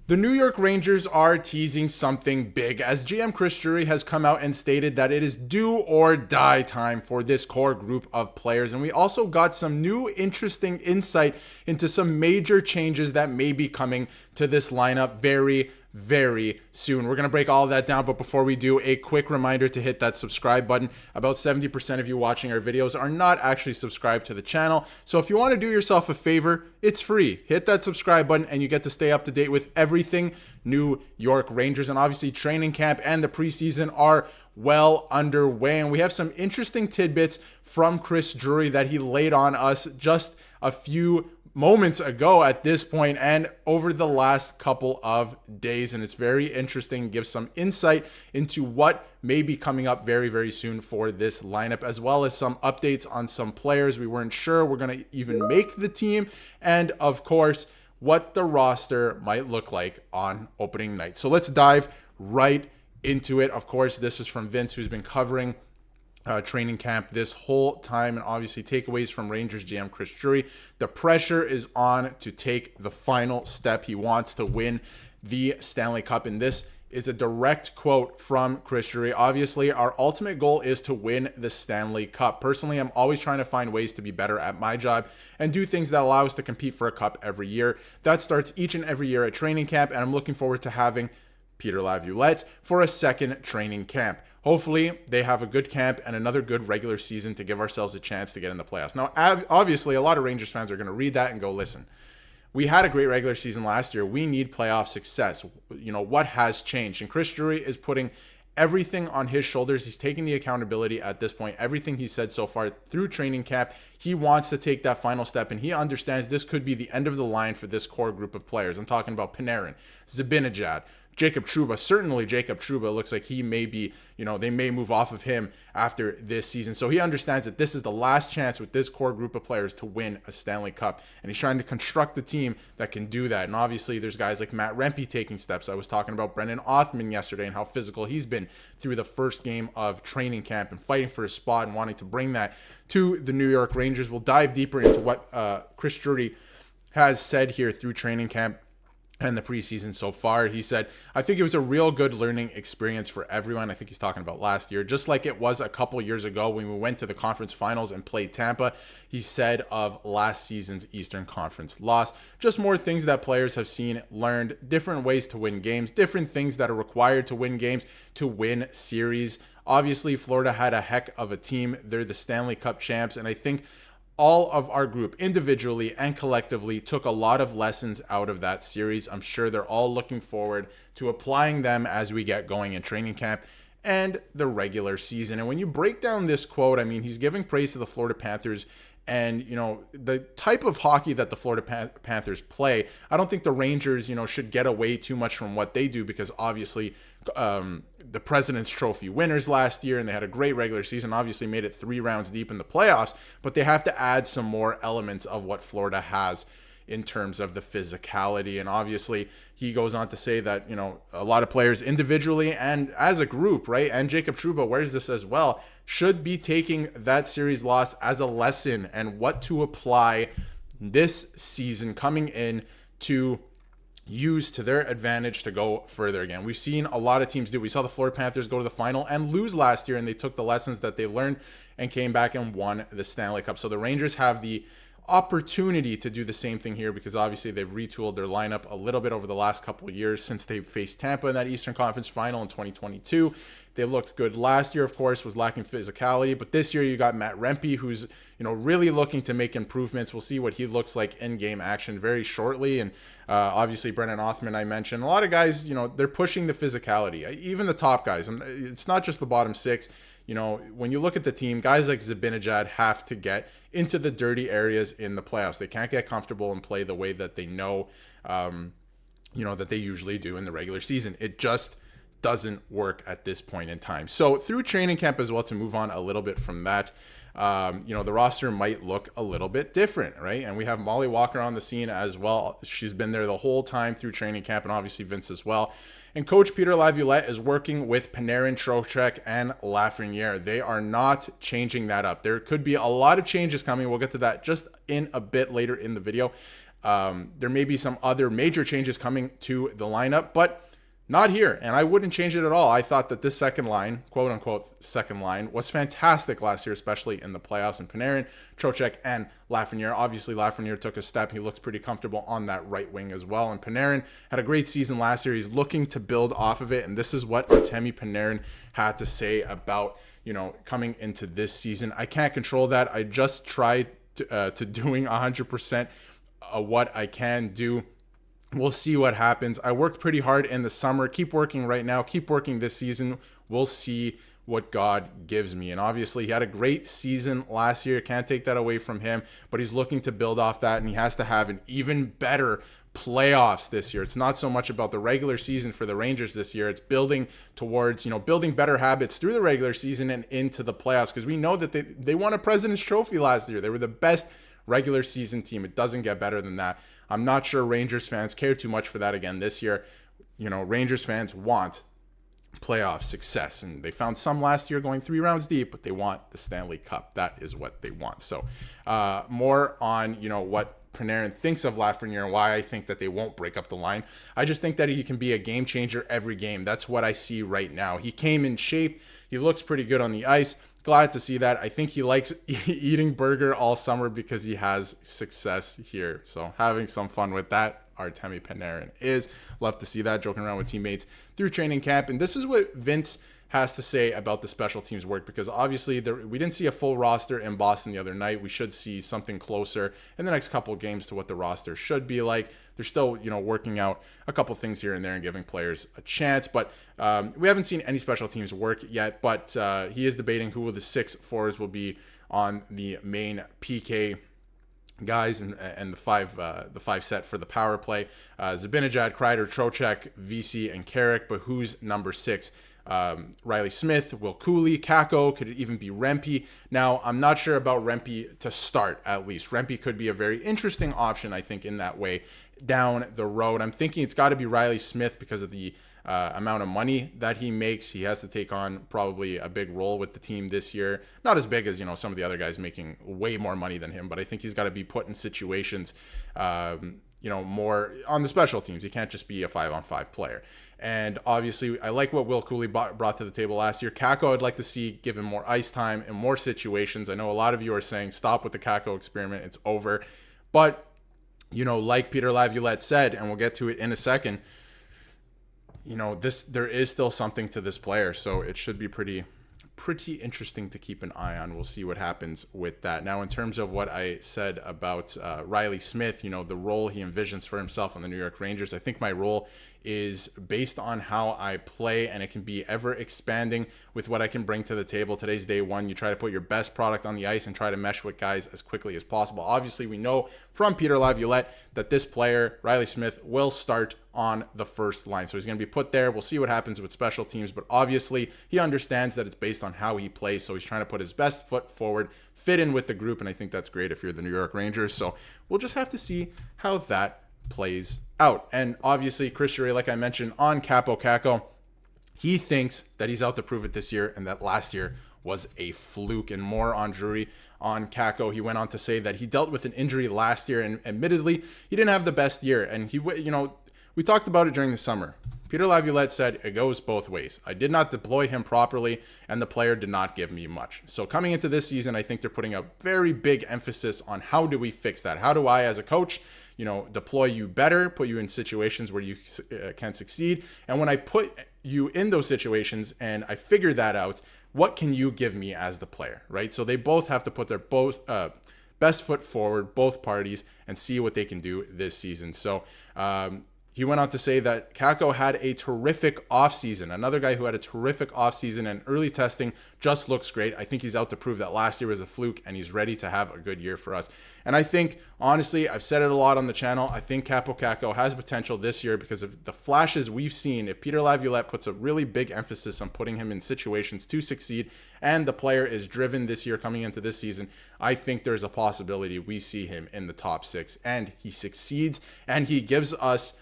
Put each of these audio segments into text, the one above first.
The New York Rangers are teasing something big as GM Chris Drury has come out and stated that it is do or die time for this core group of players. And we also got some new interesting insight into some major changes that may be coming to this lineup very soon. We're going to break all of that down, but before we do, a quick reminder to hit that subscribe button. About 70% of you watching our videos are not actually subscribed to the channel, so if you want to do yourself a favor, it's free. Hit that subscribe button and you get to stay up to date with everything New York Rangers. And obviously training camp and the preseason are well underway, and we have some interesting tidbits from Chris Drury that he laid on us just a few moments ago at this point and over the last couple of days. And it's very interesting, gives some insight into what may be coming up very soon for this lineup, as well as some updates on some players we weren't sure were going to even make the team, and of course what the roster might look like on opening night. So let's dive right into it. Of course, this is from Vince, who's been covering training camp this whole time, and obviously takeaways from Rangers GM Chris Drury. The pressure is on to take the final step. He wants to win the Stanley Cup, and this is a direct quote from Chris Drury. Obviously, our ultimate goal is to win the Stanley Cup. Personally, I'm always trying to find ways to be better at my job and do things that allow us to compete for a cup every year. That starts each and every year at training camp, and I'm looking forward to having Peter Laviolette for a second training camp. Hopefully, they have a good camp and another good regular season to give ourselves a chance to get in the playoffs. Now, obviously, a lot of Rangers fans are going to read that and go, listen, we had a great regular season last year. We need playoff success. You know, what has changed? And Chris Drury is putting everything on his shoulders. He's taking the accountability at this point. Everything he said so far through training camp, he wants to take that final step, and he understands this could be the end of the line for this core group of players. I'm talking about Panarin, Zibanejad, Jacob Trouba. Certainly Jacob Trouba looks like he may be, they may move off of him after this season. So he understands that this is the last chance with this core group of players to win a Stanley Cup. And he's trying to construct a team that can do that. And obviously there's guys like Matt Rempe taking steps. I was talking about Brendan Othman yesterday and how physical he's been through the first game of training camp and fighting for his spot and wanting to bring that to the New York Rangers. We'll dive deeper into what Chris Drury has said here through training camp and the preseason so far. He said, I think it was a real good learning experience for everyone. I think he's talking about last year, just like it was a couple years ago when we went to the conference finals and played Tampa. He said of last season's Eastern Conference loss, just more things that players have seen, learned, different ways to win games, different things that are required to win games, to win series. Obviously, Florida had a heck of a team. They're the Stanley Cup champs, and I think all of our group individually and collectively took a lot of lessons out of that series. I'm sure they're all looking forward to applying them as we get going in training camp and the regular season. And when you break down this quote, I mean, he's giving praise to the Florida Panthers and, the type of hockey that the Florida Panthers play. I don't think the Rangers, should get away too much from what they do, because obviously the President's Trophy winners last year, and they had a great regular season, obviously made it 3 rounds deep in the playoffs, but they have to add some more elements of what Florida has in terms of the physicality. And obviously he goes on to say that, a lot of players individually and as a group, right? And Jacob Trouba wears this as well, should be taking that series loss as a lesson and what to apply this season coming in to use to their advantage to go further again. We've seen a lot of teams do. We saw the Florida Panthers go to the final and lose last year, and they took the lessons that they learned and came back and won the Stanley Cup. So the Rangers have the opportunity to do the same thing here, because obviously they've retooled their lineup a little bit over the last couple of years since they faced Tampa in that Eastern Conference final in 2022. They looked good last year, of course, was lacking physicality, but this year you got Matt Rempe, who's really looking to make improvements. We'll see what he looks like in game action very shortly. And obviously Brendan Othman, I mentioned, a lot of guys, they're pushing the physicality, even the top guys. And it's not just the bottom 6. When you look at the team, guys like Zibanejad have to get into the dirty areas in the playoffs. They can't get comfortable and play the way that they know, that they usually do in the regular season. It just doesn't work at this point in time. So through training camp as well, to move on a little bit from that, the roster might look a little bit different, right? And we have Molly Walker on the scene as well. She's been there the whole time through training camp, and obviously Vince as well. And Coach Peter Laviolette is working with Panarin, Trocheck, and Lafreniere. They are not changing that up. There could be a lot of changes coming. We'll get to that just in a bit later in the video. There may be some other major changes coming to the lineup, but not here, and I wouldn't change it at all. I thought that this second line, quote-unquote second line, was fantastic last year, especially in the playoffs. And Panarin, Trocheck, and Lafreniere. Obviously, Lafreniere took a step. He looks pretty comfortable on that right wing as well. And Panarin had a great season last year. He's looking to build off of it, and this is what Artemi Panarin had to say about, coming into this season. I can't control that. I just tried to doing 100% what I can do. We'll see what happens. I worked pretty hard in the summer. Keep working right now. Keep working this season. We'll see what God gives me. And obviously, he had a great season last year. Can't take that away from him. But he's looking to build off that, and he has to have an even better playoffs this year. It's not so much about the regular season for the Rangers this year. It's building towards, building better habits through the regular season and into the playoffs. Because we know that they won a President's Trophy last year. They were the best regular season team. It doesn't get better than that. I'm not sure Rangers fans care too much for that again this year. Rangers fans want playoff success, and they found some last year going 3 rounds deep, but they want the Stanley Cup. That is what they want. So more on, what Panarin thinks of Lafreniere and why I think that they won't break up the line. I just think that he can be a game changer every game. That's what I see right now. He came in shape. He looks pretty good on the ice. Glad to see that. I think he likes eating burger all summer because he has success here. So having some fun with that, Artemi Panarin is. Love to see that, joking around with teammates through training camp. And this is what Vince has to say about the special teams work, because obviously we didn't see a full roster in Boston the other night. We should see something closer in the next couple of games to what the roster should be like. They're still, working out a couple things here and there and giving players a chance, but we haven't seen any special teams work yet. But he is debating who the 6 forwards will be on the main PK guys and the five set for the power play. Zibanejad, Kreider, Trocheck, VC, and Carrick. But who's number 6? Riley Smith, Will Cooley, Kakko, could it even be Rempe? Now, I'm not sure about Rempe to start, at least. Rempe could be a very interesting option, I think, in that way down the road. I'm thinking it's got to be Riley Smith because of the amount of money that he makes. He has to take on probably a big role with the team this year. Not as big as, some of the other guys making way more money than him, but I think he's got to be put in situations, more on the special teams. He can't just be a 5-on-5 player. And obviously, I like what Will Cooley brought to the table last year. Kakko, I'd like to see given more ice time and more situations. I know a lot of you are saying, stop with the Kakko experiment. It's over. But, like Peter Laviolette said, and we'll get to it in a second, there is still something to this player. So it should be pretty interesting to keep an eye on. We'll see what happens with that. Now, in terms of what I said about Riley Smith, the role he envisions for himself on the New York Rangers, I think my role is based on how I play, and it can be ever expanding with what I can bring to the table. Today's day one. You try to put your best product on the ice and try to mesh with guys as quickly as possible. Obviously, we know from Peter Laviolette that this player, Riley Smith, will start on the first line. So he's going to be put there. We'll see what happens with special teams, but obviously he understands that it's based on how he plays. So he's trying to put his best foot forward, fit in with the group, and I think that's great if you're the New York Rangers. So we'll just have to see how that plays out. And obviously, Chris Drury, like I mentioned, on Kaapo Kakko, he thinks that he's out to prove it this year and that last year was a fluke. And more on Drury on Kakko, he went on to say that he dealt with an injury last year, and admittedly, he didn't have the best year. And we talked about it during the summer. Peter Laviolette said it goes both ways. I did not deploy him properly, and the player did not give me much. So coming into this season, I think they're putting a very big emphasis on how do we fix that? How do I, as a coach, deploy you better, put you in situations where you can succeed? And when I put you in those situations and I figure that out, what can you give me as the player, right? So they both have to put their best foot forward, both parties, and see what they can do this season. So, he went on to say that Kakko had a terrific offseason. Another guy who had a terrific offseason, and early testing just looks great. I think he's out to prove that last year was a fluke, and he's ready to have a good year for us. And I think, honestly, I've said it a lot on the channel, I think Kaapo Kakko has potential this year because of the flashes we've seen. If Peter Laviolette puts a really big emphasis on putting him in situations to succeed, and the player is driven this year coming into this season, I think there's a possibility we see him in the top 6, and he succeeds, and he gives us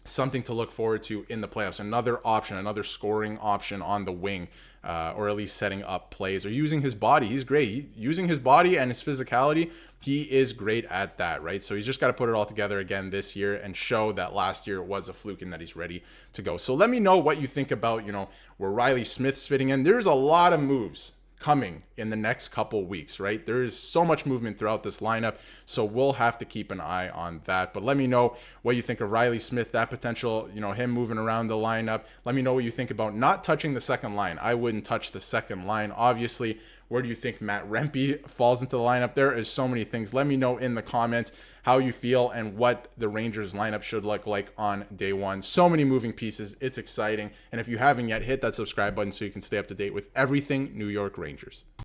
something to look forward to in the playoffs. Another option, another scoring option on the wing, or at least setting up plays or using his body. He's great. Using his body and his physicality, he is great at that, right? So he's just got to put it all together again this year and show that last year was a fluke and that he's ready to go. So let me know what you think about, where Riley Smith's fitting in. There's a lot of moves coming in the next couple weeks, right? There is so much movement throughout this lineup, so we'll have to keep an eye on that. But let me know what you think of Riley Smith, that potential, him moving around the lineup. Let me know what you think about not touching the second line. I wouldn't touch the second line, obviously. Where do you think Matt Rempe falls into the lineup? There is so many things. Let me know in the comments how you feel and what the Rangers lineup should look like on day one. So many moving pieces. It's exciting. And if you haven't yet, hit that subscribe button so you can stay up to date with everything New York Rangers.